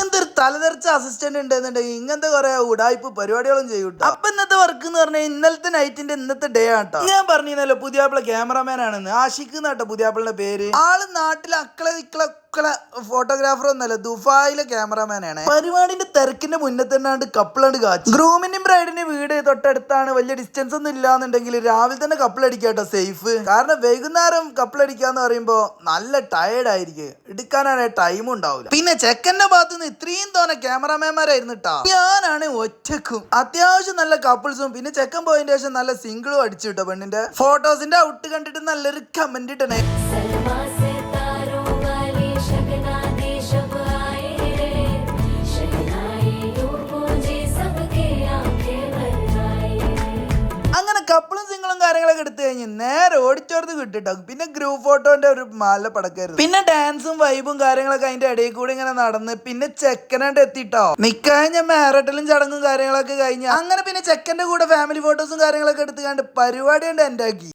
എന്തൊരു തലതെറിച്ച അസിസ്റ്റന്റ് ഉണ്ടെന്നുണ്ടെങ്കിൽ ഇങ്ങനത്തെ കുറെ ഉടായ്പ പരിപാടികളും ചെയ്യൂട്ടോ. അപ്പൊ ഇന്നത്തെ വർക്ക് എന്ന് പറഞ്ഞാൽ ഇന്നലത്തെ നൈറ്റിന്റെ ഇന്നത്തെ ഡേ ആട്ടോ. ഞാൻ പറഞ്ഞിരുന്നല്ലോ പുതിയാപ്പിള ക്യാമറമാൻ ആണെന്ന്. ആഷിഖ് എന്നാട്ടോ പുതിയാപ്പിളിന്റെ പേര്. ആള് നാട്ടിൽ ഫോട്ടോഗ്രാഫർ ഒന്നല്ല, ദുബായിലെ ക്യാമറമാൻ ആണ്. പരിപാടിന്റെ തിരക്കിന്റെ മുന്നേ തന്നെ കപ്പിളാണ്ട് കാച്ചു. ഗ്രൂമിന്റെയും ബ്രൈഡിന്റെയും വീട് തൊട്ടടുത്താണ്, വലിയ ഡിസ്റ്റൻസ് ഒന്നും ഇല്ലാന്നുണ്ടെങ്കിൽ രാവിലെ തന്നെ കപ്പിളടിക്കാട്ടോ സേഫ്. കാരണം വൈകുന്നേരം കപ്പിളടിക്കാന്ന് പറയുമ്പോ നല്ല ടയേർഡ് ആയിരിക്കും, എടുക്കാനാണ് ടൈമും ഉണ്ടാവില്ല. പിന്നെ ചെക്കന്റെ ഭാഗത്തുനിന്ന് ഇത്രയും തോന്നെ ക്യാമറമാൻമാരായിരുന്നു ട്ടാ. ഞാനാണ് ഒറ്റക്കും. അത്യാവശ്യം നല്ല കപ്പിൾസും പിന്നെ ചെക്കൻ പോയതിന്റെ ശേഷം നല്ല സിംഗിളും അടിച്ചു കിട്ടോ. പെണ്ണിന്റെ ഫോട്ടോസിന്റെ ഔട്ട് കണ്ടിട്ട് നല്ലൊരു കമന്റ് ഇട്ടണേ. കപ്പിളും സിംഗിളും കാര്യങ്ങളൊക്കെ എടുത്തു കഴിഞ്ഞ് നേരെ ഓടിച്ചോർത്ത് കിട്ടിട്ടോ. പിന്നെ ഗ്രൂപ്പ് ഫോട്ടോന്റെ ഒരു മാല പടക്കായിരുന്നു. പിന്നെ ഡാൻസും വൈബും കാര്യങ്ങളൊക്കെ അതിന്റെ ഇടയിൽ കൂടി ഇങ്ങനെ നടന്ന് പിന്നെ ചെക്കനായിട്ട് എത്തിട്ടോ. നിക്കാഞ്ഞ മാരട്ടലും ചടങ്ങും കാര്യങ്ങളൊക്കെ കഴിഞ്ഞ അങ്ങനെ പിന്നെ ചെക്കന്റെ കൂടെ ഫാമിലി ഫോട്ടോസും കാര്യങ്ങളൊക്കെ എടുത്ത് കണ്ട് പരിപാടി കൊണ്ട് എൻഡ് ആക്കി.